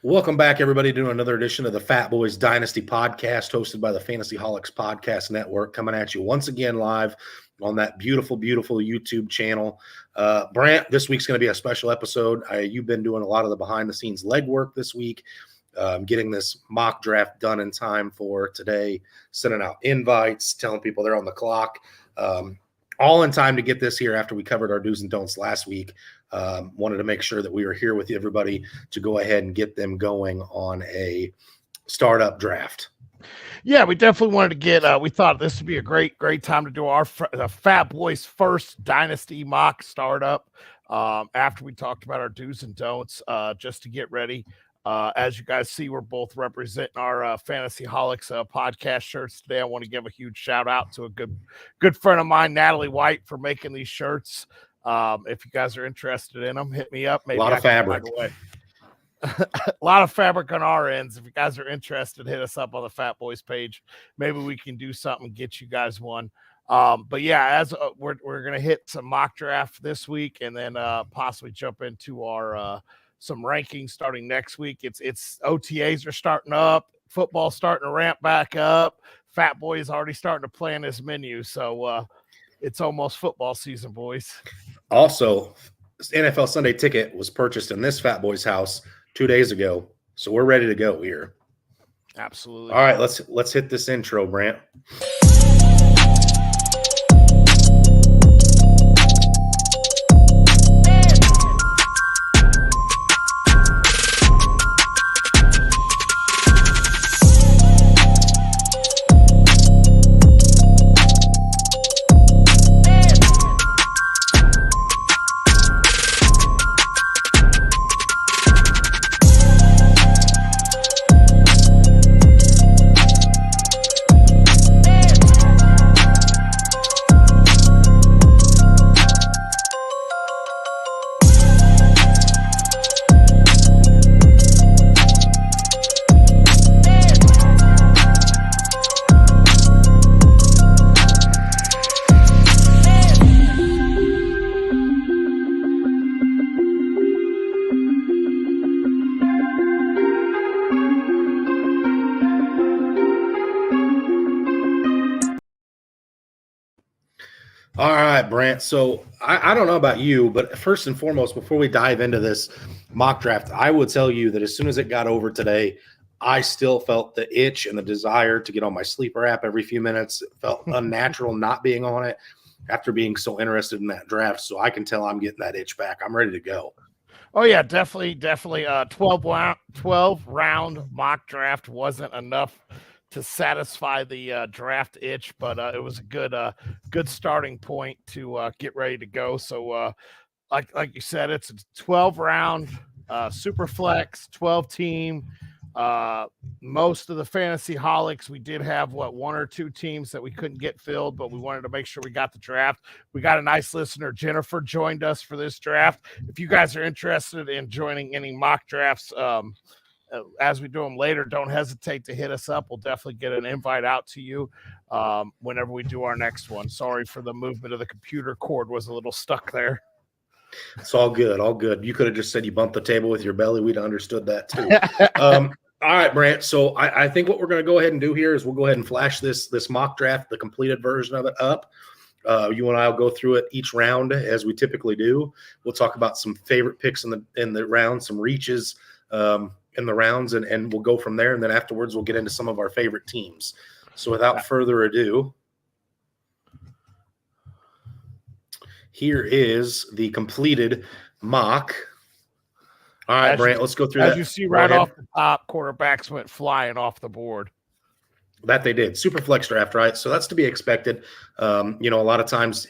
Welcome back, everybody, to another edition of the Fatboyz Dynasty podcast, hosted by the FantasyHolics Podcast Network, coming at you once again live on that beautiful, beautiful YouTube channel. Brant, this week's going to be a special episode. You've been doing a lot of the behind-the-scenes legwork this week, getting this mock draft done in time for today, sending out invites, telling people they're on the clock, all in time to get this here after we covered our do's and don'ts last week. Wanted to make sure that we were here with everybody to go ahead and get them going on a startup draft. Yeah, we definitely wanted to get, we thought this would be a great time to do our Fatboyz first Dynasty mock startup after we talked about our do's and don'ts, just to get ready. As you guys see, we're both representing our FantasyHolics podcast shirts today. I want to give a huge shout out to a good friend of mine, Natalie White, for making these shirts. If you guys are interested in them, hit me up. Maybe a lot of fabric. A lot of fabric on our ends. If you guys are interested, hit us up on the Fatboyz page. Maybe we can do something, get you guys one. But yeah, as we're gonna hit some mock draft this week, and then possibly jump into our some rankings starting next week. It's OTAs are starting up, football starting to ramp back up. Fatboy is already starting to plan his menu, so it's almost football season, boys. Also, NFL Sunday Ticket was purchased in this Fatboyz house 2 days ago, so we're ready to go here. Absolutely. All right, let's hit this intro, Brant. All right, Brant. So I don't know about you, but first and foremost, before we dive into this mock draft, I would tell you that as soon as it got over today, I still felt the itch and the desire to get on my sleeper app every few minutes. It felt unnatural not being on it after being so interested in that draft. So I can tell I'm getting that itch back. I'm ready to go. Oh yeah, definitely. 12 round mock draft wasn't enough to satisfy the draft itch, but it was a good starting point to get ready to go. So like you said, it's a 12 round superflex 12 team. Most of the FantasyHolics, we did have one or two teams that we couldn't get filled, but we wanted to make sure we got the draft. We got a nice listener, Jennifer, joined us for this draft. If you guys are interested in joining any mock drafts, as we do them later, don't hesitate to hit us up. We'll definitely get an invite out to you whenever we do our next one. Sorry for the movement of the computer. Cord was a little stuck there. It's all good. All good. You could have just said you bumped the table with your belly. We'd have understood that too. All right, Brant. So I think what we're going to go ahead and do here is we'll go ahead and flash this mock draft, the completed version of it up. You and I will go through it each round as we typically do. We'll talk about some favorite picks in the round, some reaches in the rounds, and we'll go from there. And then afterwards, we'll get into some of our favorite teams. So without further ado, here is the completed mock. All right, Brant, let's go through that. As you see right off the top, quarterbacks went flying off the board. That they did. Super flex draft, right? So that's to be expected. A lot of times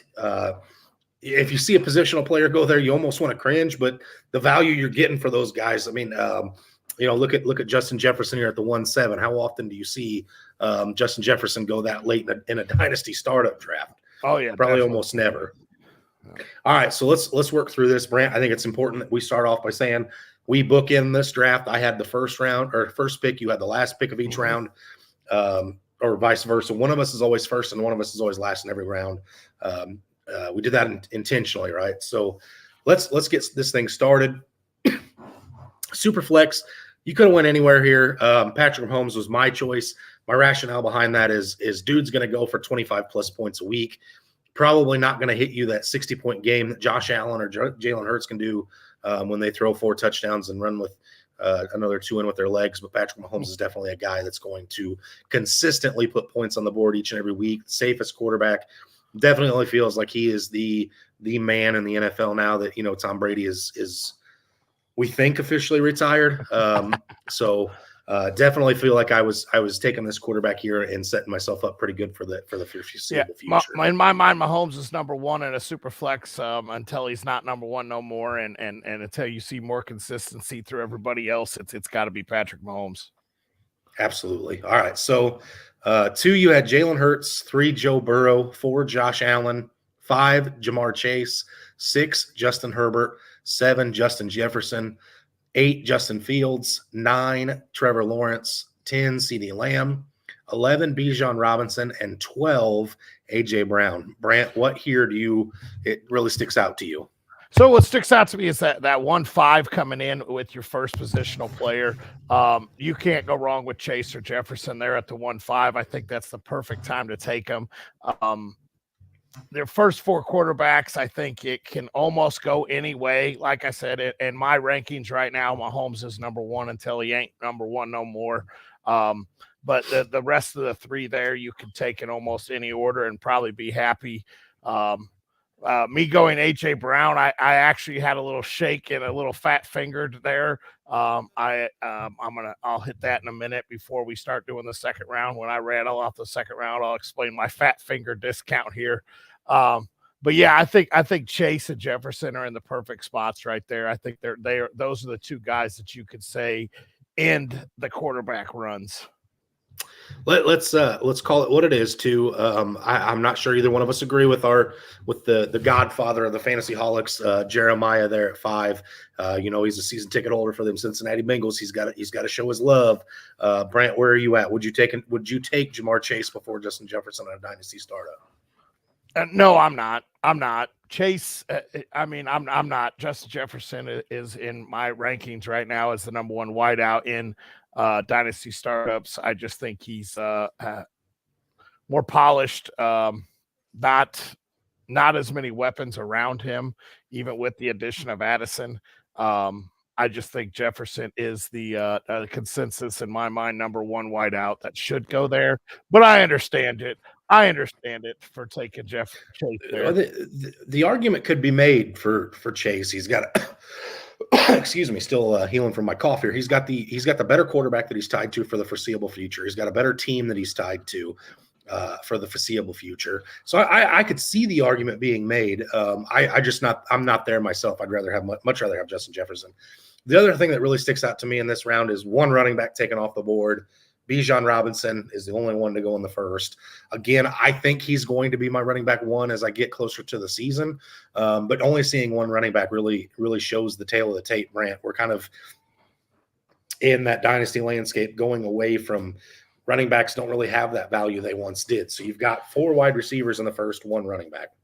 if you see a positional player go there, you almost want to cringe, but the value you're getting for those guys, I mean, look at Justin Jefferson here at the 1-7. How often do you see Justin Jefferson go that late in a dynasty startup draft? Oh, yeah. Probably definitely. Almost never. All right, so let's work through this, Brant. I think it's important that we start off by saying we book in this draft. I had the first pick. You had the last pick of each round, or vice versa. One of us is always first, and one of us is always last in every round. We did that intentionally, right? So let's get this thing started. Superflex, You could have went anywhere here. Patrick Mahomes was my choice. My rationale behind that is dude's going to go for 25 plus points a week. Probably not going to hit you that 60-point game that Josh Allen or Jalen Hurts can do when they throw 4 touchdowns and run with another 2 in with their legs. But Patrick Mahomes is definitely a guy that's going to consistently put points on the board each and every week. Safest quarterback. Definitely feels like he is the man in the NFL now that, Tom Brady is we think officially retired. So definitely feel like I was taking this quarterback here and setting myself up pretty good for the foreseeable future. In my mind, Mahomes is number 1 in a super flex until he's not number 1 no more, and until you see more consistency through everybody else, it's got to be Patrick Mahomes. Absolutely. All right. So 2, you had Jalen Hurts, 3, Joe Burrow, 4, Josh Allen, 5, Jamar Chase, 6, Justin Herbert, 7, Justin Jefferson, 8, Justin Fields, 9, Trevor Lawrence, 10, CeeDee Lamb, 11, Bijan Robinson, and 12, A.J. Brown. Brant, what here it really sticks out to you? So what sticks out to me is that 1-5 coming in with your first positional player. You can't go wrong with Chase or Jefferson there at the 1-5. I think that's the perfect time to take them. Their first 4 quarterbacks, I think it can almost go any way. Like I said, in my rankings right now, Mahomes is number 1 until he ain't number 1 no more. But the rest of the 3 there, you can take in almost any order and probably be happy. Me going A.J. Brown, I actually had a little shake and a little fat fingered there. I'll hit that in a minute before we start doing the second round. When I rattle off the second round, I'll explain my fat finger discount here. But yeah, I think Chase and Jefferson are in the perfect spots right there. I think those are the 2 guys that you could say end the quarterback runs. Let's call it what it is too. I'm not sure either one of us agree with the godfather of the FantasyHolics, Jeremiah there at 5. He's a season ticket holder for them Cincinnati Bengals. He's got to show his love. Brant, where are you at? Would you take Jamar Chase before Justin Jefferson on a dynasty startup? No, I'm not. Chase, I'm not. Justin Jefferson is in my rankings right now as the number 1 wideout in dynasty startups. I just think he's more polished, not as many weapons around him, even with the addition of Addison. I just think Jefferson is the consensus in my mind, number 1 wideout that should go there. But I understand it. For taking Chase there. The argument could be made for Chase. He's got excuse me, still healing from my cough here. He's got the better quarterback that he's tied to for the foreseeable future. He's got a better team that he's tied to for the foreseeable future. So I could see the argument being made. I'm not there myself. I'd much rather have Justin Jefferson. The other thing that really sticks out to me in this round is 1 running back taken off the board. Bijan Robinson is the only one to go in the first. Again, I think he's going to be my running back 1 as I get closer to the season. But only seeing 1 running back really shows the tail of the tape, Brant. We're kind of in that dynasty landscape going away from running backs don't really have that value they once did. So you've got 4 wide receivers in the first, 1 running back.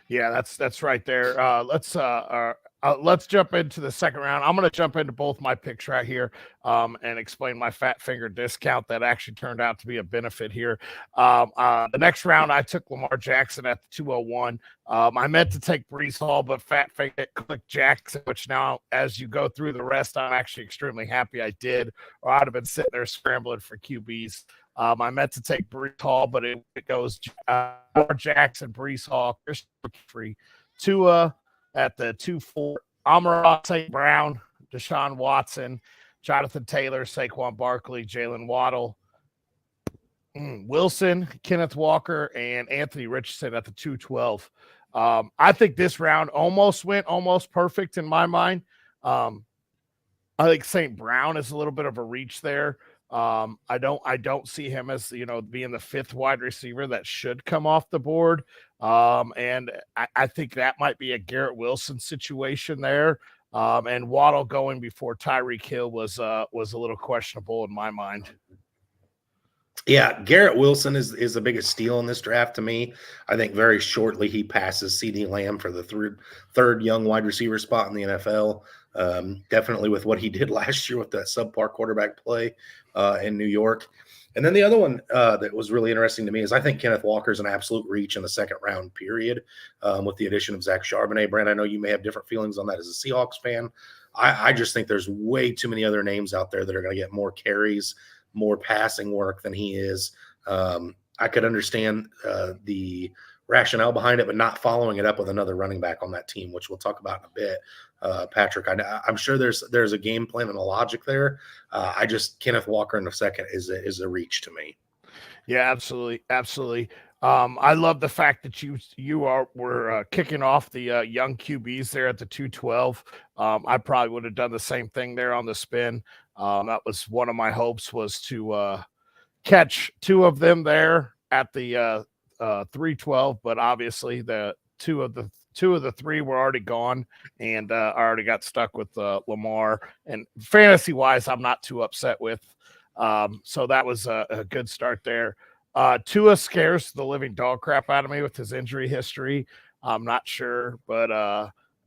Yeah, that's right there. Let's jump into the second round. I'm going to jump into both my picks right here and explain my fat finger discount that actually turned out to be a benefit here. The next round, I took Lamar Jackson at the 201. I meant to take Breece Hall, but fat finger clicked Jackson, which now, as you go through the rest, I'm actually extremely happy I did, or I'd have been sitting there scrambling for QBs. I meant to take Breece Hall, but it goes Lamar Jackson, Breece Hall, Christian Free, Tua at the 2-4, Amon-Ra St. Brown, Deshaun Watson, Jonathan Taylor, Saquon Barkley, Jalen Waddle, Wilson, Kenneth Walker, and Anthony Richardson at the 212. I think this round almost perfect in my mind. I think St. Brown is a little bit of a reach there. I don't see him as, being the 5th wide receiver that should come off the board. And I think that might be a Garrett Wilson situation there. And Waddle going before Tyreek Hill was a little questionable in my mind. Yeah, Garrett Wilson is the biggest steal in this draft to me. I think very shortly he passes CeeDee Lamb for the third young wide receiver spot in the NFL. Definitely with what he did last year with that subpar quarterback play in New York. And then the other one that was really interesting to me is I think Kenneth Walker's an absolute reach in the second round period with the addition of Zach Charbonnet. Brand, I know you may have different feelings on that as a Seahawks fan. I just think there's way too many other names out there that are going to get more carries, more passing work than he is. I could understand the rationale behind it, but not following it up with another running back on that team, which we'll talk about in a bit. Patrick, I'm sure there's a game plan and a logic there. I just Kenneth Walker in the second is a reach to me. Yeah, absolutely, absolutely. I love the fact that were kicking off the young QBs there at the 212. I probably would have done the same thing there on the spin. That was one of my hopes, was to catch two of them there at the 312, but obviously the two of the three were already gone, and I already got stuck with Lamar. And fantasy wise, I'm not too upset with. So that was a good start there. Tua scares the living dog crap out of me with his injury history. I'm not sure, but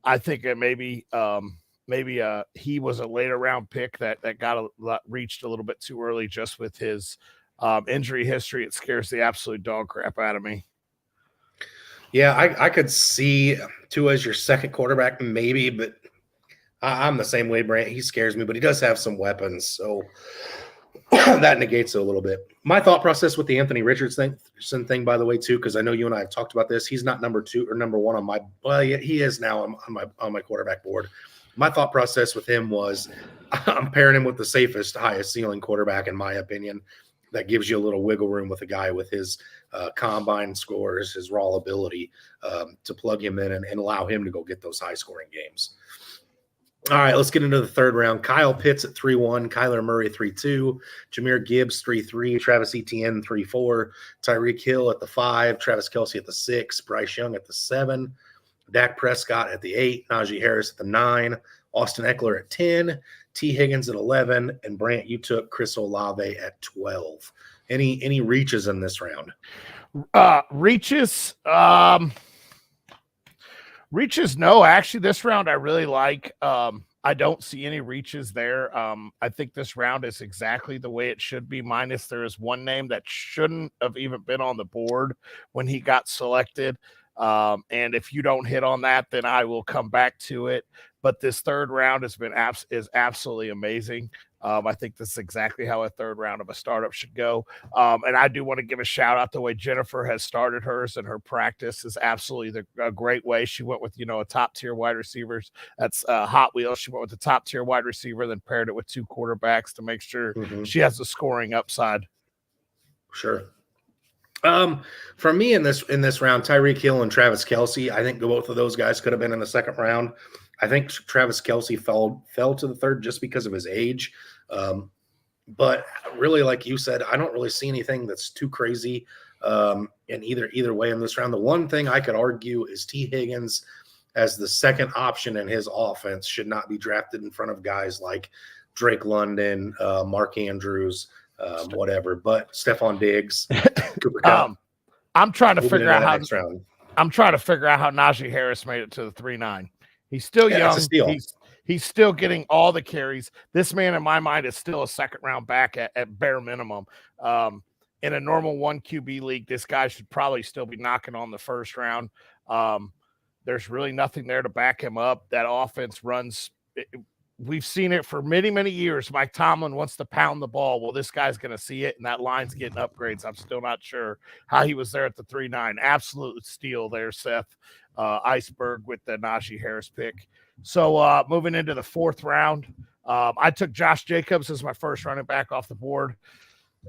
I think it maybe he was a later round pick that got reached a little bit too early just with his injury history. It scares the absolute dog crap out of me. Yeah, I could see Tua as your second quarterback, maybe, but I'm the same way, Brant. He scares me, but he does have some weapons, so that negates it a little bit. My thought process with the Anthony Richardson thing, by the way, too, because I know you and I have talked about this. He's not number 2 or number 1 on my. Well, yeah, he is now on my quarterback board. My thought process with him was I'm pairing him with the safest, highest ceiling quarterback, in my opinion. That gives you a little wiggle room with a guy with his combine scores, his raw ability to plug him in and allow him to go get those high scoring games. All right, let's get into the third round. Kyle Pitts at 3-1, Kyler Murray 3-2, Jahmyr Gibbs 3-3, Travis Etienne 3-4, Tyreek Hill at the 5, Travis Kelce at the 6, Bryce Young at the 7, Dak Prescott at the 8, Najee Harris at the 9, Austin Eckler at 10, T. Higgins at 11, and Brant, you took Chris Olave at 12. Any reaches in this round? Reaches. Reaches, no. Actually, this round I really like. I don't see any reaches there. I think this round is exactly the way it should be, minus there is one name that shouldn't have even been on the board when he got selected. And if you don't hit on that, then I will come back to it. But this third round is absolutely amazing. I think this is exactly how a third round of a startup should go. And I do want to give a shout out the way Jennifer has started hers, and her practice is absolutely a great way. She went with, a top tier wide receivers. That's Hot Wheels. She went with the top tier wide receiver, then paired it with 2 quarterbacks to make sure she has the scoring upside. Sure. For me in this round, Tyreek Hill and Travis Kelce, I think both of those guys could have been in the second round. I think Travis Kelce fell to the third just because of his age. But really, like you said, I don't really see anything that's too crazy in either way in this round. The one thing I could argue is T. Higgins as the second option in his offense should not be drafted in front of guys like Drake London, Mark Andrews, whatever. But Stephon Diggs, Cooper Kupp. I'm trying to figure out how Najee Harris made it to the 3-9. He's still young. He's still getting all the carries. This man, in my mind, is still a second round back at bare minimum. In a normal 1 QB league, this guy should probably still be knocking on the first round. There's really nothing there to back him up. That offense runs. We've seen it for many, many years. Mike Tomlin wants to pound the ball. Well, this guy's going to see it, and that line's getting upgrades. I'm still not sure how he was there at the 3-9. Absolute steal there, Seth. Iceberg with the Najee Harris pick. So moving into the fourth round, I took Josh Jacobs as my first running back off the board.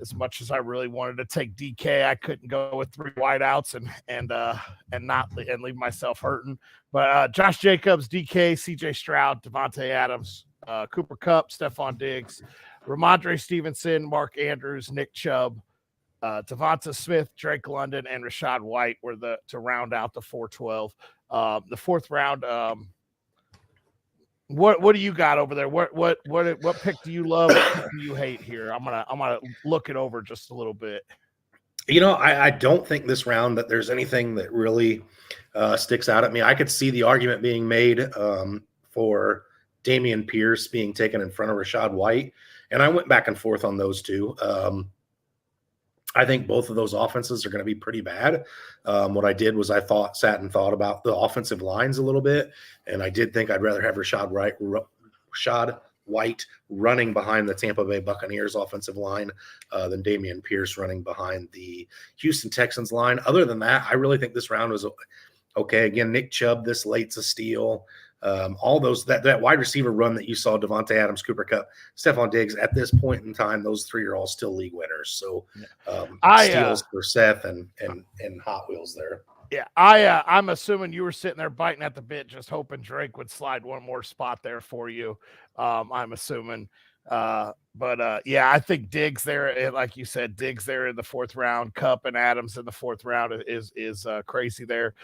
As much as I really wanted to take DK, I couldn't go with 3 wideouts and leave myself hurting. But Josh Jacobs, DK, CJ Stroud, Devontae Adams, Cooper Kupp, Stephon Diggs, Ramondre Stevenson, Mark Andrews, Nick Chubb, Devonta Smith, Drake London, and Rachaad White were to round out the 412. The fourth round. What do you got over there? What pick do you love? What pick do you hate here? I'm gonna look it over just a little bit. I don't think this round that there's anything that really sticks out at me. I could see the argument being made for Dameon Pierce being taken in front of Rachaad White. And I went back and forth on those two. I think both of those offenses are going to be pretty bad. What I did was I sat and thought about the offensive lines a little bit, and I did think I'd rather have Rachaad White running behind the Tampa Bay Buccaneers offensive line than Dameon Pierce running behind the Houston Texans line. Other than that, I really think this round was okay. Again, Nick Chubb this late's a steal. All those that wide receiver run that you saw, Devontae Adams, Cooper Kupp, Stephon Diggs, at this point in time, those three are all still league winners. So steals for Seth and Hot Wheels there. Yeah, I'm assuming you were sitting there biting at the bit, just hoping Drake would slide one more spot there for you. I'm assuming. Yeah, I think Diggs there, like you said, Diggs there in the fourth round, Kupp and Adams in the fourth round is crazy there.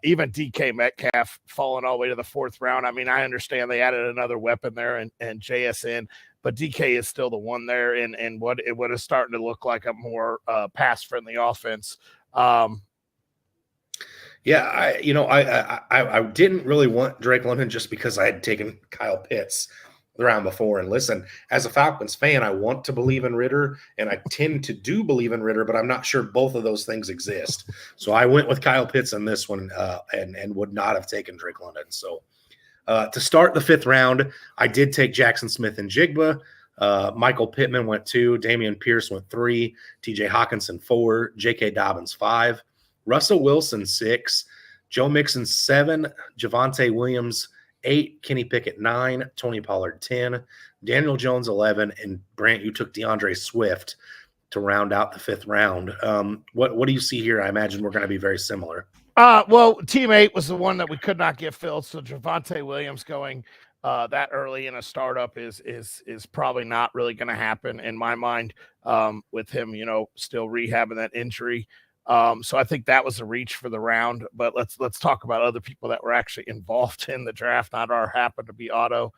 Even DK Metcalf falling all the way to the fourth round. I mean, I understand they added another weapon there and JSN, but DK is still the one there, and what is starting to look like a more pass friendly offense. Yeah, I didn't really want Drake London just because I had taken Kyle Pitts the round before. And listen, as a Falcons fan, I want to believe in Ritter, and I tend to do believe in Ritter, but I'm not sure both of those things exist. So I went with Kyle Pitts in this one and would not have taken Drake London. So to start the fifth round, I did take Jackson Smith and Jigba. Michael Pittman went 2, Dameon Pierce went 3, TJ Hawkinson 4, J.K. Dobbins 5, Russell Wilson 6, Joe Mixon 7, Javonte Williams 8, Kenny Pickett 9, Tony Pollard 10, Daniel Jones 11, and Brant, you took DeAndre Swift to round out the fifth round. What do you see here? I imagine we're going to be very similar. Well, team 8 was the one that we could not get filled, so Javonte Williams going that early in a startup is probably not really going to happen in my mind, with him, still rehabbing that injury. So I think that was a reach for the round, but let's talk about other people that were actually involved in the draft, not our happened to be Otto.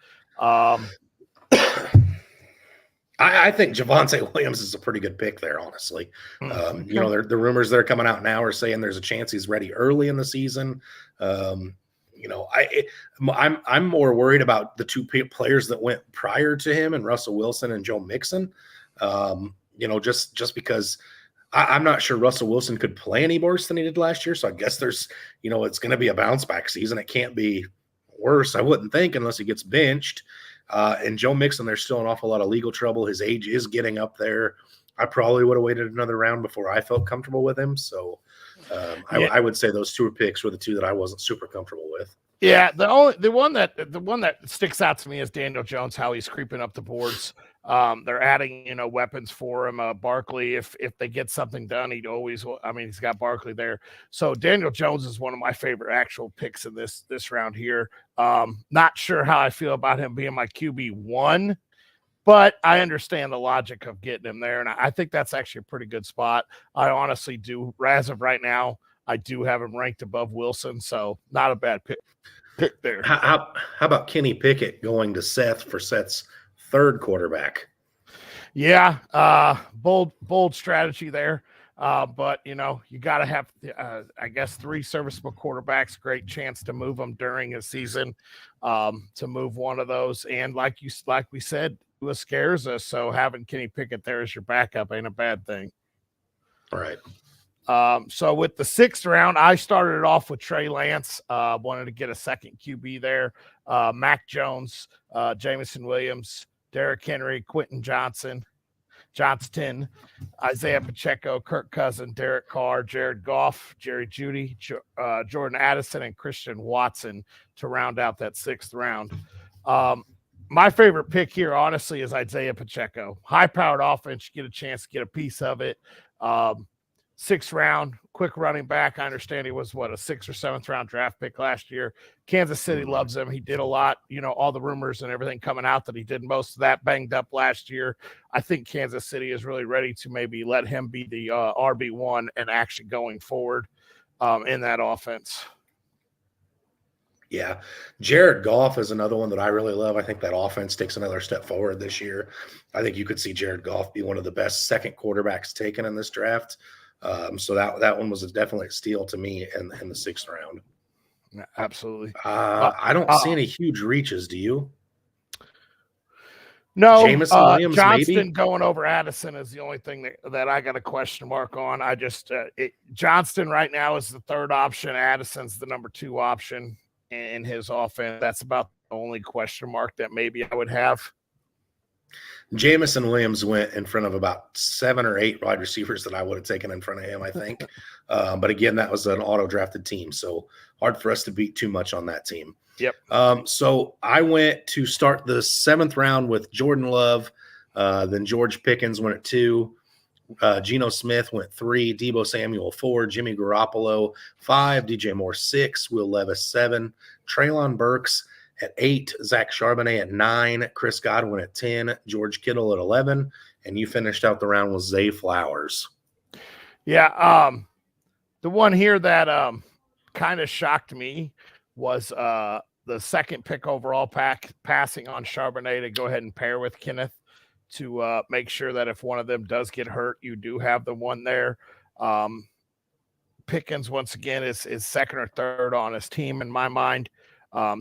I think Javonte Williams is a pretty good pick there, honestly. Okay. The rumors that are coming out now are saying there's a chance he's ready early in the season. I'm more worried about the two players that went prior to him and Russell Wilson and Joe Mixon. Just because I'm not sure Russell Wilson could play any worse than he did last year. So I guess there's, it's going to be a bounce back season. It can't be worse, I wouldn't think, unless he gets benched. And Joe Mixon, there's still an awful lot of legal trouble. His age is getting up there. I probably would have waited another round before I felt comfortable with him. So I would say those two picks were the two that I wasn't super comfortable with. Yeah, the one that sticks out to me is Daniel Jones, how he's creeping up the boards. They're adding, weapons for him. Barkley, if they get something done, he's got Barkley there. So Daniel Jones is one of my favorite actual picks in this round here. Not sure how I feel about him being my QB1, but I understand the logic of getting him there. And I think that's actually a pretty good spot. I honestly do, as of right now, I do have him ranked above Wilson. So not a bad pick there. How about Kenny Pickett going to Seth for Seth's third quarterback? Yeah, bold strategy there. But you got to have, I guess, 3 serviceable quarterbacks. Great chance to move them during a season. To move one of those, and like we said, it scares us. So having Kenny Pickett there as your backup ain't a bad thing. All right. So with the 6th round, I started it off with Trey Lance. Wanted to get a second QB there. Mac Jones, Jameson Williams, Derrick Henry, Quentin Johnston, Isaiah Pacheco, Kirk Cousins, Derek Carr, Jared Goff, Jerry Jeudy, Jordan Addison, and Christian Watson to round out that 6th round. My favorite pick here, honestly, is Isaiah Pacheco. High-powered offense, you get a chance to get a piece of it. 6th round, quick running back. I understand he was, a 6th or 7th round draft pick last year. Kansas City loves him. He did a lot, all the rumors and everything coming out that he did most of that banged up last year. I think Kansas City is really ready to maybe let him be the RB1 and actually going forward in that offense. Yeah. Jared Goff is another one that I really love. I think that offense takes another step forward this year. I think you could see Jared Goff be one of the best second quarterbacks taken in this draft. So that one was definitely a steal to me in the 6th round. Yeah, absolutely. I don't see any huge reaches. Do you? No, Jamison Williams, Johnston maybe. going over Addison is the only thing that I got a question mark on. I just Johnston right now is the third option. Addison's the number 2 option in his offense. That's about the only question mark that maybe I would have. Jamison Williams went in front of about 7 or 8 wide receivers that I would have taken in front of him, I think. But again, that was an auto-drafted team, so hard for us to beat too much on that team. Yep. So I went to start the 7th round with Jordan Love. Then George Pickens went at 2. Geno Smith went 3. Deebo Samuel 4. Jimmy Garoppolo 5. DJ Moore 6. Will Levis 7. Treylon Burks at 8, Zach Charbonnet at 9, Chris Godwin at 10, George Kittle at 11, and you finished out the round with Zay Flowers. Yeah, the one here that kind of shocked me was the 2nd pick overall passing on Charbonnet to go ahead and pair with Kenneth to make sure that if one of them does get hurt, you do have the one there. Pickens, once again, is 2nd or 3rd on his team in my mind.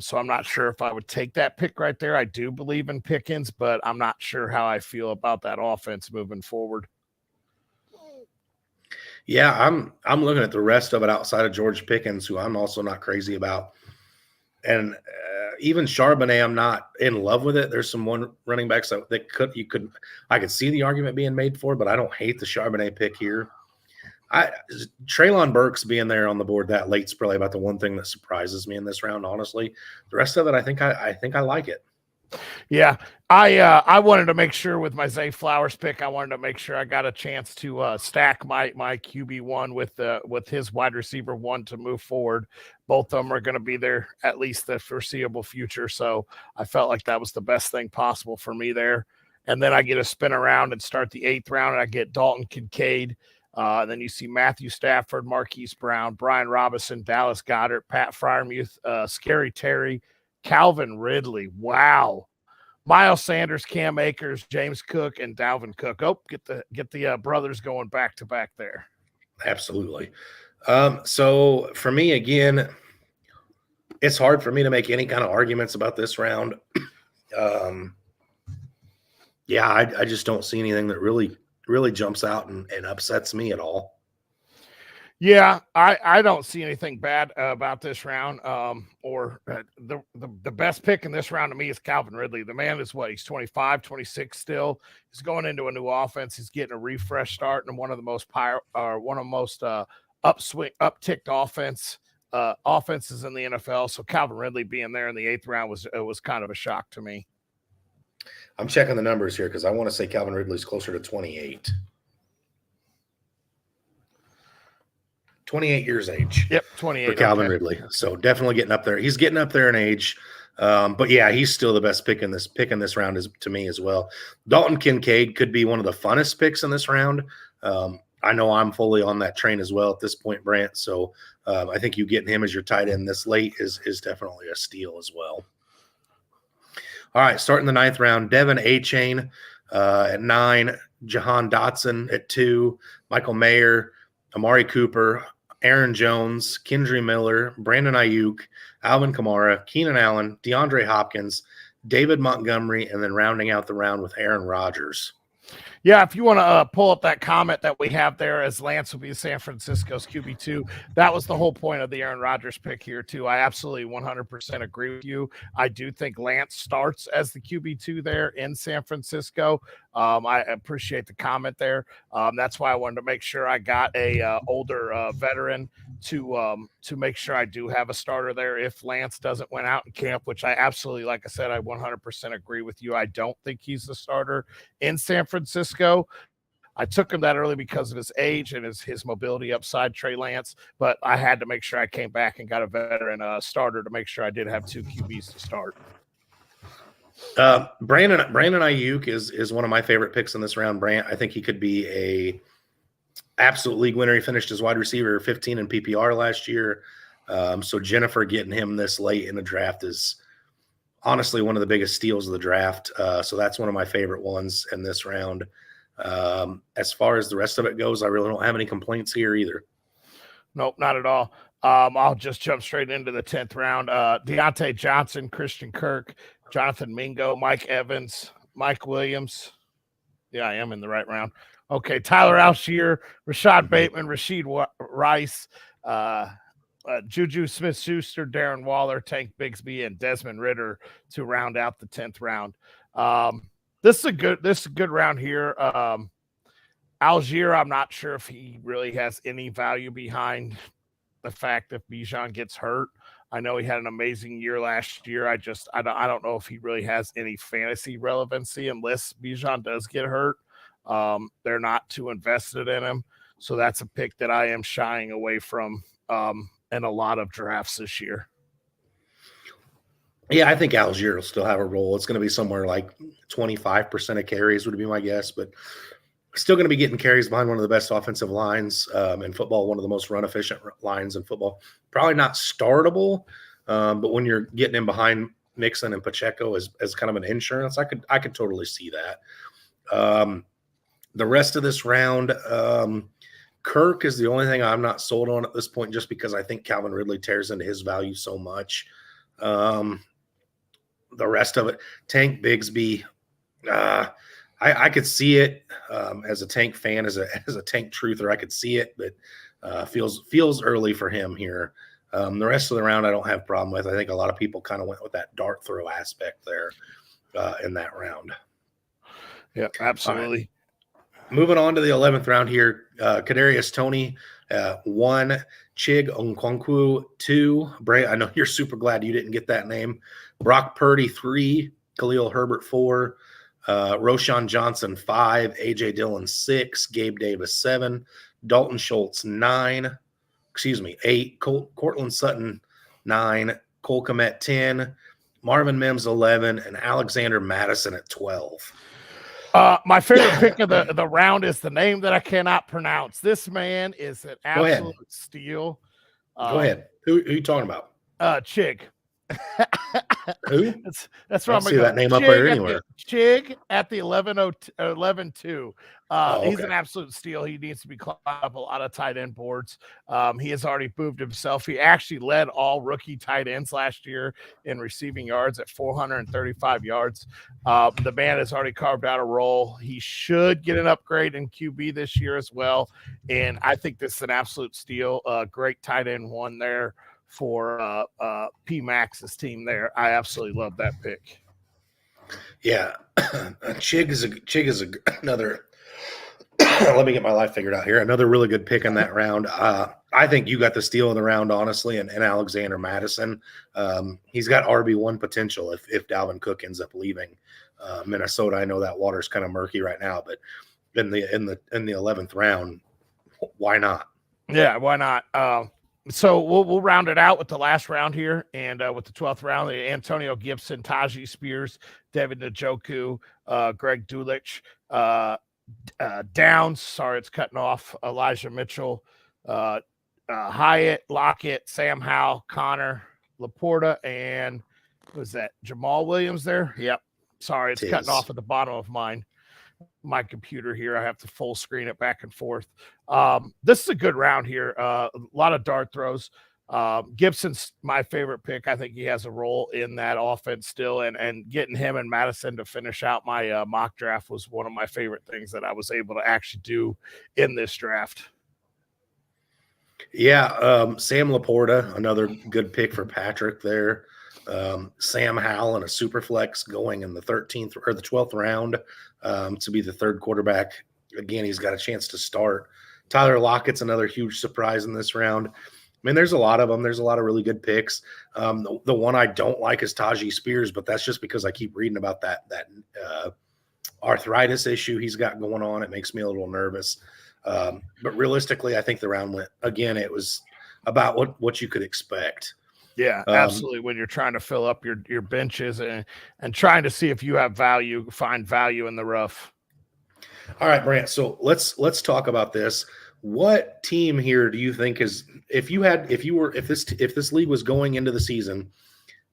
So I'm not sure if I would take that pick right there. I do believe in Pickens, but I'm not sure how I feel about that offense moving forward. Yeah, I'm looking at the rest of it outside of George Pickens, who I'm also not crazy about. And even Charbonnet, I'm not in love with it. There's some one running backs that I could see the argument being made for, but I don't hate the Charbonnet pick here. Treylon Burks being there on the board that late is probably about the one thing that surprises me in this round, honestly. The rest of it, I think I like it. Yeah, I wanted to make sure with my Zay Flowers pick, I wanted to make sure I got a chance to stack my QB1 with his wide receiver 1 to move forward. Both of them are going to be there at least the foreseeable future, so I felt like that was the best thing possible for me there. And then I get a spin around and start the 8th round, and I get Dalton Kincaid. Then you see Matthew Stafford, Marquise Brown, Brian Robinson, Dallas Goedert, Pat Freiermuth, Scary Terry, Calvin Ridley. Wow. Miles Sanders, Cam Akers, James Cook, and Dalvin Cook. Oh, get the brothers going back to back there. Absolutely. So for me, again, it's hard for me to make any kind of arguments about this round. I just don't see anything that really jumps out and upsets me at all. Yeah, I don't see anything bad about this round. The best pick in this round to me is Calvin Ridley. The man is what? He's 25, 26 still. He's going into a new offense. He's getting a refresh start and one of the most upticked offenses in the NFL. So Calvin Ridley being there in the 8th round was kind of a shock to me. I'm checking the numbers here because I want to say Calvin Ridley's closer to 28. 28 years age. Yep, 28 for Calvin Ridley. So definitely getting up there. He's getting up there in age. But yeah, he's still the best pick in this round is to me as well. Dalton Kincaid could be one of the funnest picks in this round. I know I'm fully on that train as well at this point, Brant. So I think you getting him as your tight end this late is definitely a steal as well. All right, starting the 9th round, Devin Achane at 9, Jahan Dotson at 2, Michael Mayer, Amari Cooper, Aaron Jones, Kendry Miller, Brandon Ayuk, Alvin Kamara, Keenan Allen, DeAndre Hopkins, David Montgomery, and then rounding out the round with Aaron Rodgers. Yeah, if you want to pull up that comment that we have there as Lance will be San Francisco's QB2, that was the whole point of the Aaron Rodgers pick here too. I absolutely 100% agree with you. I do think Lance starts as the QB2 there in San Francisco. I appreciate the comment there. That's why I wanted to make sure I got a older veteran to make sure I do have a starter there if Lance doesn't win out in camp, which I absolutely, like I said, I 100% agree with you. I don't think he's the starter in San Francisco. I took him that early because of his age and his mobility upside, Trey Lance, but I had to make sure I came back and got a veteran starter to make sure I did have 2 QBs to start. Brandon Ayuk is one of my favorite picks in this round, Brant. I think he could be a absolute league winner. He finished as wide receiver 15 in PPR last year. So Jennifer getting him this late in the draft is honestly one of the biggest steals of the draft. So that's one of my favorite ones in this round. As far as the rest of it goes, I really don't have any complaints here either. Nope, not at all. I'll just jump straight into the 10th round. Deontay Johnson, Christian Kirk, Jonathan Mingo, Mike Evans, Mike Williams. Yeah, I am in the right round. Okay, Tyler Algier, Rashad Bateman, Rice, Juju Smith-Schuster, Darren Waller, Tank Bigsby, and Desmond Ridder to round out the 10th round. This is a good round here. Algier, I'm not sure if he really has any value behind the fact if Bijan gets hurt. I know he had an amazing year last year. I don't know if he really has any fantasy relevancy unless Bijan does get hurt. They're not too invested in him. So that's a pick that I am shying away from in a lot of drafts this year. Yeah, I think Algier will still have a role. It's going to be somewhere like 25% of carries would be my guess, but still going to be getting carries behind one of the best offensive lines in football, one of the most run-efficient lines in football. Probably not startable, but when you're getting in behind Mixon and Pacheco as kind of an insurance, I could totally see that. The rest of this round, Kirk is the only thing I'm not sold on at this point, just because I think Calvin Ridley tears into his value so much. The rest of it, Tank Bigsby, I could see it as a Tank fan, as a Tank truther. I could see it, but feels early for him here. The rest of the round, I don't have a problem with. I think a lot of people kind of went with that dart throw aspect there in that round. Yeah, absolutely. Right. Moving on to the 11th round here, Kadarius Toney 1, Chig Okonkwo 2. Bray, I know you're super glad you didn't get that name. Brock Purdy 3, Khalil Herbert 4, Roshan Johnson 5, AJ Dillon 6, Gabe Davis 7, Dalton Schultz 8, Cortland Sutton 9, Cole Kmet 10, Marvin Mims 11, and Alexander Madison at 12. My favorite pick of the round is the name that I cannot pronounce. This man is an absolute steal. Go ahead. Who are you talking about? Chig. Who? That's where I'm going to see that name up there anywhere. Chig at the 11-2. Okay. He's an absolute steal. He needs to be climbed up a lot of tight end boards. He has already moved himself. He actually led all rookie tight ends last year in receiving yards at 435 yards. The man has already carved out a role. He should get an upgrade in QB this year as well. And I think this is an absolute steal. Great tight end one there for P Max's team there. I absolutely love that pick. Yeah. Chig is another let me get my life figured out here. Another really good pick in that round. I think you got the steal of the round, honestly, and Alexander Madison. He's got RB1 potential if Dalvin Cook ends up leaving Minnesota. I know that water's kind of murky right now, but in the 11th round, why not? Yeah, why not? So we'll round it out with the last round here, and with the 12th round, Antonio Gibson, Tajee Spears, David Njoku, Greg Dulcich, Downs. Sorry, it's cutting off. Elijah Mitchell, Hyatt, Lockett, Sam Howell, Connor, Laporta, and was that Jamal Williams there? Yep. Sorry, it's cutting off at the bottom of my computer here. I have to full screen it back and forth. This is a good round here. A lot of dart throws. Gibson's my favorite pick. I think he has a role in that offense still, and getting him and Madison to finish out my mock draft was one of my favorite things that I was able to actually do in this draft. Yeah, Sam Laporta, another good pick for Patrick there. Sam Howell and a superflex going in the 13th or the 12th round to be the third quarterback. Again, he's got a chance to start. Tyler Lockett's another huge surprise in this round. I mean, there's a lot of them. There's a lot of really good picks. The one I don't like is Tajee Spears, but that's just because I keep reading about that arthritis issue he's got going on. It makes me a little nervous. But realistically, I think the round went, again, it was about what you could expect. Yeah, absolutely. When you're trying to fill up your benches and trying to see if you have value, find value in the rough. All right, Brant. So let's talk about this. What team here do you think is, if this league was going into the season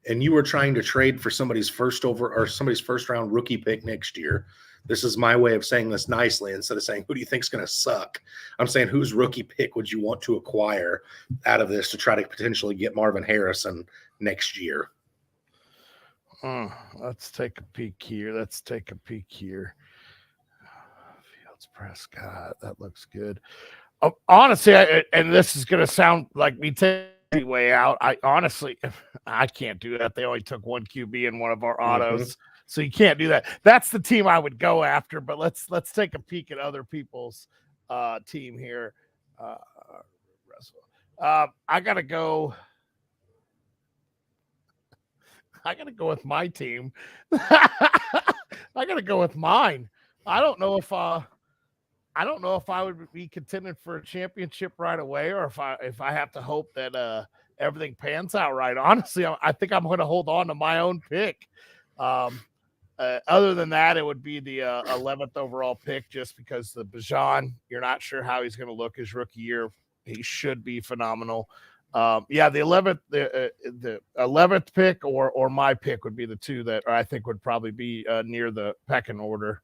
and you were trying to trade for somebody's first round rookie pick next year? This is my way of saying this nicely. Instead of saying, who do you think is going to suck? I'm saying, whose rookie pick would you want to acquire out of this to try to potentially get Marvin Harrison next year? Let's take a peek here. Fields, Prescott. That looks good. Honestly, and this is going to sound like me taking way out. I can't do that. They only took one QB in one of our autos, so you can't do that. That's the team I would go after. But let's take a peek at other people's team here. I gotta go. I gotta go with my team. I gotta go with mine. I don't know if I would be contending for a championship right away, or if I have to hope that everything pans out right. Honestly, I think I'm going to hold on to my own pick. Other than that, it would be the 11th overall pick, just because the Bijan, you're not sure how he's going to look his rookie year. He should be phenomenal. The 11th pick or my pick would be the two that I think would probably be near the pecking order.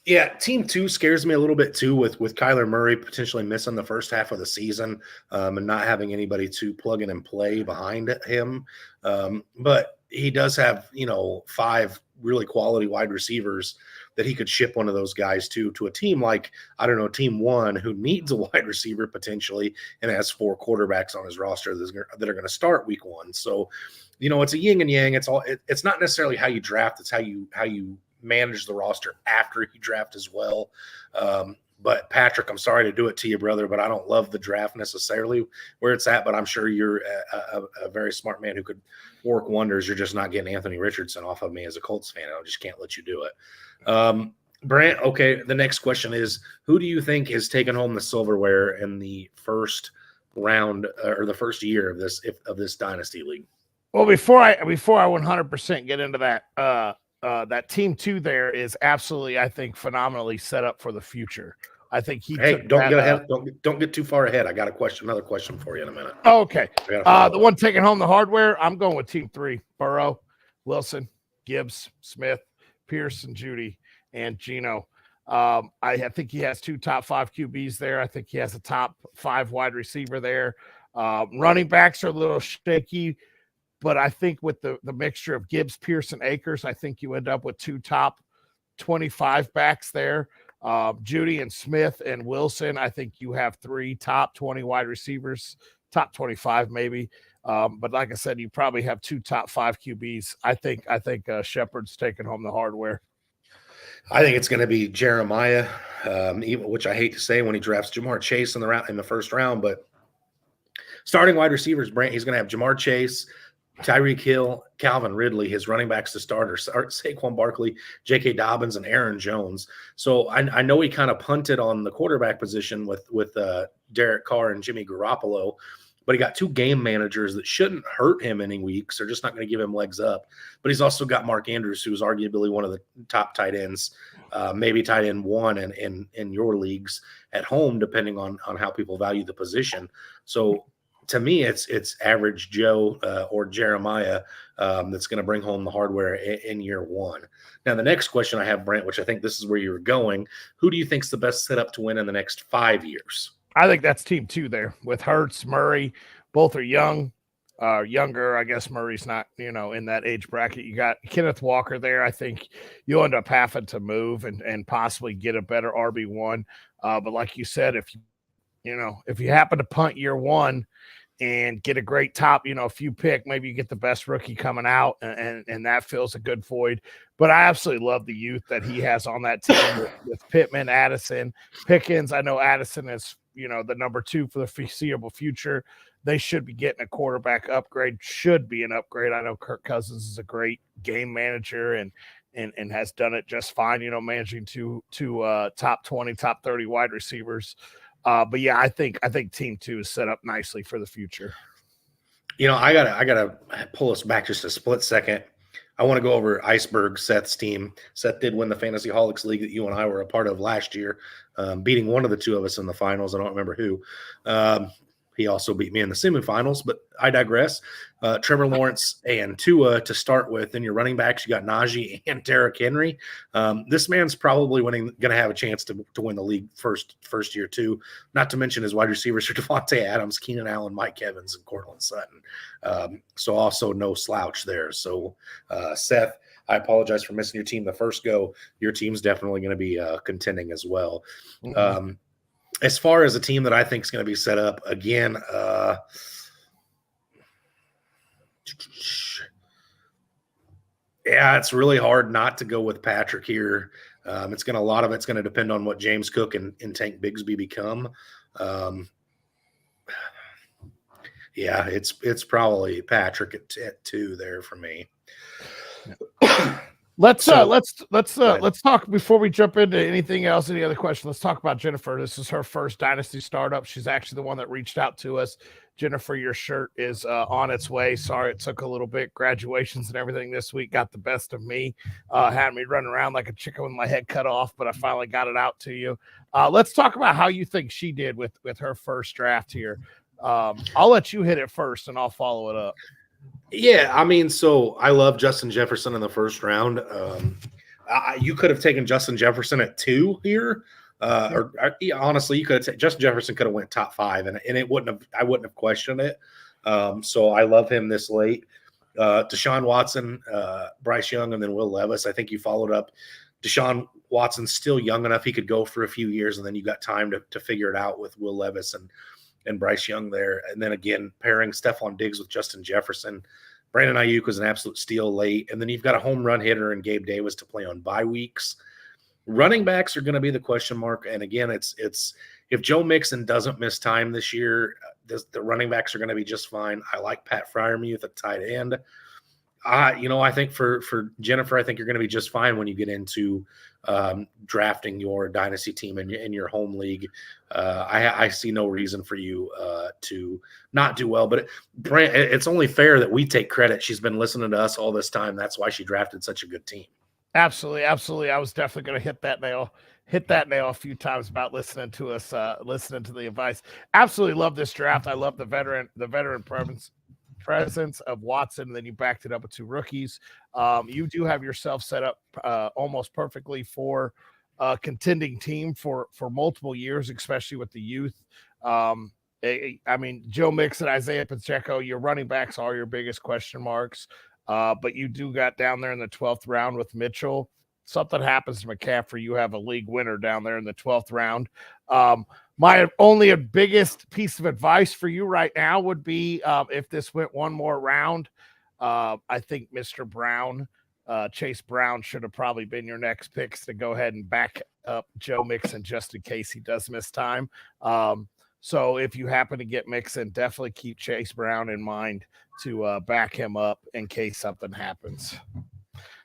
Yeah, team 2 scares me a little bit too, with Kyler Murray potentially missing the first half of the season and not having anybody to plug in and play behind him. But he does have, 5 really quality wide receivers that he could ship one of those guys to a team like, I don't know, team 1 who needs a wide receiver potentially and has 4 quarterbacks on his roster that are going to start week 1. So, it's a yin and yang. It's not necessarily how you draft. It's how you manage the roster after you draft as well. But Patrick, I'm sorry to do it to you, brother, but I don't love the draft necessarily where it's at, but I'm sure you're a very smart man who could work wonders. You're just not getting Anthony Richardson off of me as a Colts fan. I just can't let you do it. Brant, okay, the next question is, who do you think is taking home the silverware in the first round or the first year of this Dynasty League? Well, before I 100% get into that, that team 2 there is absolutely, I think, phenomenally set up for the future. I think don't get ahead. Don't get too far ahead. I got another question for you in a minute. Okay. The one taking home the hardware, I'm going with team 3: Burrow, Wilson, Gibbs, Smith, Pierce, and Judy, and Geno. I think he has 2 top 5 QBs there. I think he has a top 5 wide receiver there. Running backs are a little shaky, but I think with the mixture of Gibbs, Pierce, and Akers, I think you end up with 2 top 25 backs there. Judy and Smith and Wilson, I think you have 3 top 20 wide receivers, top 25 maybe. But like I said, you probably have 2 top 5 QBs. I think Shepard's taking home the hardware. I think it's going to be Jeremiah, which I hate to say when he drafts Jamar Chase in the first round. But starting wide receivers, Brant, he's going to have Jamar Chase, Tyreek Hill, Calvin Ridley, his running backs to start, Saquon Barkley, J.K. Dobbins, and Aaron Jones. So I know he kind of punted on the quarterback position with Derek Carr and Jimmy Garoppolo, but he got 2 game managers that shouldn't hurt him any weeks. They're just not going to give him legs up. But he's also got Mark Andrews, who's arguably one of the top tight ends, maybe tight end 1 in your leagues at home, depending on how people value the position. So to me, it's average Joe or Jeremiah that's going to bring home the hardware in year 1. Now, the next question I have, Brent, which I think this is where you're going, who do you think is the best setup to win in the next 5 years? I think that's team 2 there with Hurts, Murray. Both are younger. I guess Murray's not, in that age bracket. You got Kenneth Walker there. I think you'll end up having to move and possibly get a better RB1. But like you said, if you happen to punt year 1 and get a great top, if you pick, maybe you get the best rookie coming out and that fills a good void. But I absolutely love the youth that he has on that team with Pittman, Addison, Pickens. I know Addison is, the number 2 for the foreseeable future. They should be getting a quarterback upgrade, should be an upgrade. I know Kirk Cousins is a great game manager and has done it just fine, managing two top 20, top 30 wide receivers. But yeah, I think team 2 is set up nicely for the future. I gotta pull us back just a split second. I want to go over Iceberg, Seth's team. Seth did win the FantasyHolics League that you and I were a part of last year, beating one of the 2 of us in the finals. I don't remember who. He also beat me in the semifinals, but I digress. Trevor Lawrence and Tua to start with. In your running backs, you got Najee and Derrick Henry. This man's probably going to have a chance to win the league first year too. Not to mention his wide receivers are Devontae Adams, Keenan Allen, Mike Evans, and Cortland Sutton. So also no slouch there. So Seth, I apologize for missing your team the first go. Your team's definitely going to be contending as well. Mm-hmm. As far as a team that I think is going to be set up, again, yeah, it's really hard not to go with Patrick here. A lot of it's going to depend on what James Cook and Tank Bigsby become. Yeah, it's probably Patrick at 2 there for me. Let's talk before we jump into anything else, any other question. Let's talk about Jennifer. This is her first Dynasty startup. She's actually the one that reached out to us. Jennifer, your shirt is on its way. Sorry it took a little bit. Graduations and everything this week got the best of me. Had me running around like a chicken with my head cut off, but I finally got it out to you. Let's talk about how you think she did with her first draft here. I'll let you hit it first, and I'll follow it up. Yeah, I mean, so I love Justin Jefferson in the first round. You could have taken Justin Jefferson at 2 here, honestly, you could have Justin Jefferson could have went top 5, and I wouldn't have questioned it. So I love him this late. Deshaun Watson, Bryce Young, and then Will Levis. I think you followed up. Deshaun Watson's still young enough; he could go for a few years, and then you got time to figure it out with Will Levis and Bryce Young there. And then again, pairing Stephon Diggs with Justin Jefferson. Brandon Ayuk was an absolute steal late. And then you've got a home run hitter and Gabe Davis to play on bye weeks. Running backs are going to be the question mark. And again, it's if Joe Mixon doesn't miss time this year, the running backs are going to be just fine. I like Pat Freiermuth at tight end. I think for Jennifer, I think you're going to be just fine when you get into drafting your dynasty team in your home league. I see no reason for you to not do well. But Brant, it's only fair that we take credit. She's been listening to us all this time. That's why she drafted such a good team. Absolutely. I was definitely going to hit that nail a few times about listening to us, listening to the advice. Absolutely love this draft. I love the veteran presence of Watson, and then you backed it up with 2 rookies. You do have yourself set up almost perfectly for a contending team for multiple years, especially with the youth. I mean, Joe Mixon, Isaiah Pacheco, your running backs are your biggest question marks. But you do got down there in the 12th round with Mitchell. Something happens to McCaffrey, you have a league winner down there in the 12th round. My only biggest piece of advice for you right now would be if this went one more round, I think Mr. Brown, Chase Brown should have probably been your next picks to go ahead and back up Joe Mixon just in case he does miss time. So if you happen to get Mixon, definitely keep Chase Brown in mind to back him up in case something happens.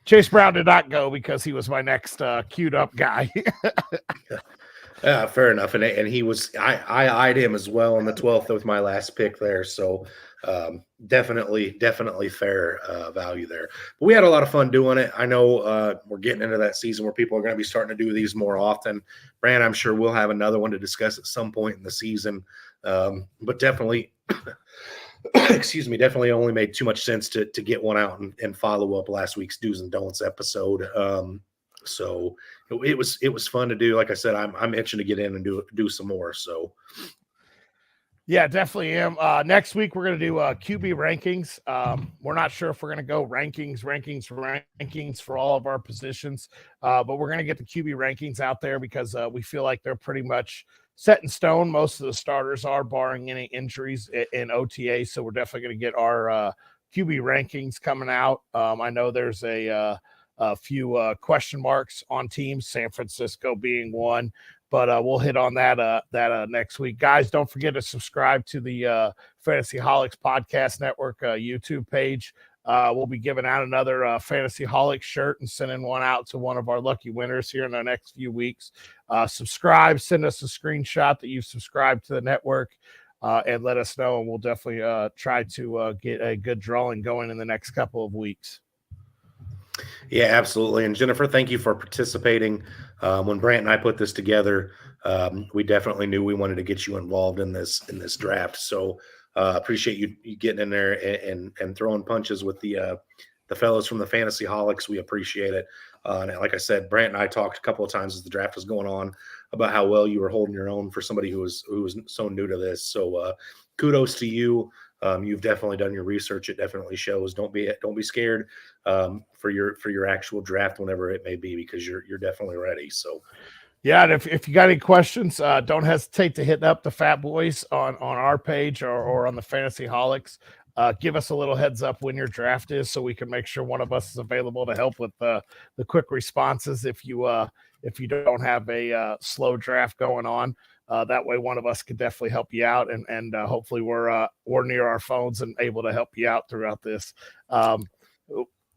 Chase Brown did not go because he was my next queued up guy. Yeah, fair enough. And he was, I eyed him as well in the 12th with my last pick there. So definitely fair value there. But we had a lot of fun doing it. I know we're getting into that season where people are going to be starting to do these more often. Brand, I'm sure we'll have another one to discuss at some point in the season. But definitely, definitely only made too much sense to get one out and follow up last week's Do's and Don'ts episode. So it was fun to do. Like I said, I'm itching to get in and do some more. So yeah, definitely am. Next week we're going to do QB rankings. We're not sure if we're going to go rankings for all of our positions, but we're going to get the QB rankings out there because we feel like they're pretty much set in stone. Most of the starters are, barring any injuries in OTA. So we're definitely going to get our QB rankings coming out. I know there's a few question marks on teams, San Francisco being one, but we'll hit on that next week. Guys, don't forget to subscribe to the FantasyHolics Podcast Network YouTube page. We'll be giving out another FantasyHolics shirt and sending one out to one of our lucky winners here in the next few weeks. Subscribe, send us a screenshot that you've subscribed to the network, and let us know, and we'll definitely try to get a good drawing going in the next couple of weeks. Yeah, absolutely. And Jennifer, thank you for participating. When Brant and I put this together, we definitely knew we wanted to get you involved in this draft. So appreciate you getting in there and throwing punches with the fellows from the FantasyHolics. We appreciate it. And like I said, Brant and I talked a couple of times as the draft was going on about how well you were holding your own for somebody who was so new to this. So kudos to you. You've definitely done your research. It definitely shows. Don't be scared for your actual draft whenever it may be, because you're definitely ready. So yeah, and if you got any questions, don't hesitate to hit up the Fatboyz on our page or on the FantasyHolics. Give us a little heads up when your draft is, so we can make sure one of us is available to help with the quick responses if you don't have a slow draft going on. That way, one of us could definitely help you out, and hopefully we're near our phones and able to help you out throughout this.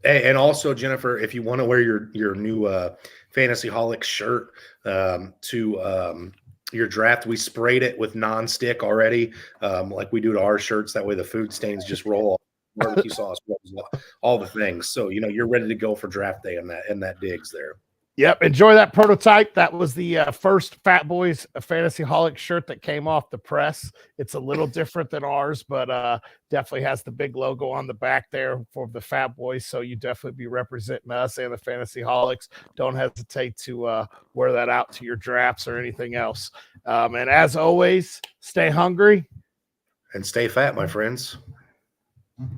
And also, Jennifer, if you want to wear your new FantasyHolics shirt to your draft, we sprayed it with nonstick already, like we do to our shirts. That way, the food stains just roll off, barbecue sauce, all the things. So you're ready to go for draft day in that digs there. Yep, enjoy that prototype. That was the first Fatboyz FantasyHolics shirt that came off the press. It's a little different than ours, but definitely has the big logo on the back there for the Fatboyz. So you definitely be representing us and the FantasyHolics. Don't hesitate to wear that out to your drafts or anything else. And as always, stay hungry and stay fat, my friends.